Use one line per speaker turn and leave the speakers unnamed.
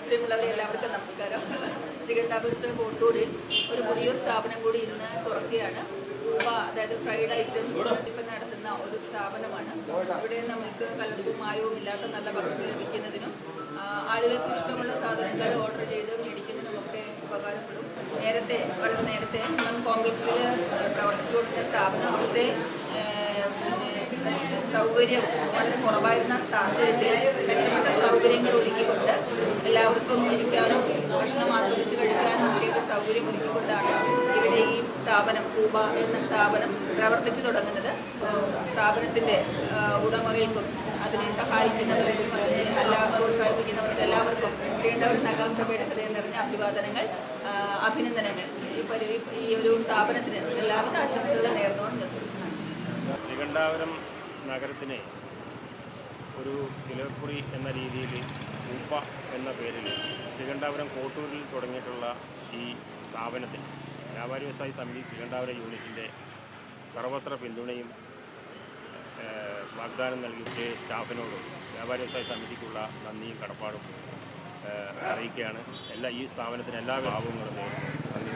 പ്രിയമുള്ളവരെ എല്ലാവർക്കും നമസ്കാരം. ശ്രീകണ്ഠാപുരത്ത് കോട്ടൂരിൽ ഒരു പുതിയൊരു സ്ഥാപനം കൂടി ഇന്ന് തുറക്കുകയാണ്. അതായത് ഫ്രൈഡ് ഐറ്റംസ് ഇപ്പം നടത്തുന്ന ഒരു സ്ഥാപനമാണ്. ഇവിടെ നമുക്ക് കലർപ്പും മായവും ഇല്ലാത്ത നല്ല ഭക്ഷണം ലഭിക്കുന്നതിനും ആളുകൾക്ക് ഇഷ്ടമുള്ള സാധനങ്ങൾ ഓർഡർ ചെയ്ത് മേടിക്കുന്നതിനുമൊക്കെ ഉപകാരപ്പെടും. വളരെ നേരത്തെ കോംപ്ലക്സിൽ പ്രവർത്തിച്ചുകൊണ്ടിരുന്ന സ്ഥാപനം അവിടുത്തെ സൗകര്യം വളരെ കുറവായിരുന്ന സാഹചര്യത്തിൽ മെച്ചപ്പെട്ട സൗകര്യങ്ങൾ ഒരുക്കിക്കൊണ്ട് എല്ലാവർക്കും ഇരിക്കാനും ഭക്ഷണം ആസ്വദിച്ച് കഴിക്കാനും ഒക്കെയുള്ള സൗകര്യം ഒരുക്കിക്കൊണ്ടാണ് ഇവിടെ ഈ സ്ഥാപനം കൂബ എന്ന സ്ഥാപനം പ്രവർത്തിച്ചു തുടങ്ങുന്നത്. സ്ഥാപനത്തിൻ്റെ ഉടമകൾക്കും അതിനെ സഹായിക്കുന്നവർക്കും അതിനെ പ്രോത്സാഹിപ്പിക്കുന്നവർക്കും എല്ലാവർക്കും ശ്രീകണ്ഠാപുരം നഗരസഭയുടെ ഹൃദയം നിറഞ്ഞ അഭിവാദനങ്ങൾ, അഭിനന്ദനങ്ങൾ. ഈ ഒരു സ്ഥാപനത്തിന് എല്ലാവിധ ആശംസകളും നേർന്നുകൊണ്ട്
ശ്രീകണ്ഠാപുരം നഗരത്തിനെ ഒരു കിലോക്കുറി എന്ന രീതിയിൽ കൂപ്പ എന്ന പേരിൽ ശ്രീകണ്ഠാപുരം കോട്ടൂരിൽ തുടങ്ങിയിട്ടുള്ള ഈ സ്ഥാപനത്തിൽ വ്യാപാരി വ്യവസായി സമിതി ശ്രീകണ്ഠാപുരം യൂണിറ്റിൻ്റെ സർവത്ര പിന്തുണയും വാഗ്ദാനം നൽകിയ സ്റ്റാഫിനോടും വ്യാപാരി വ്യവസായ സമിതിക്കുള്ള നന്ദിയും കടപ്പാടും അറിയിക്കുകയാണ്. ഈ സ്ഥാപനത്തിന് എല്ലാ ഭാവങ്ങളും നേരുന്നു. നന്ദി.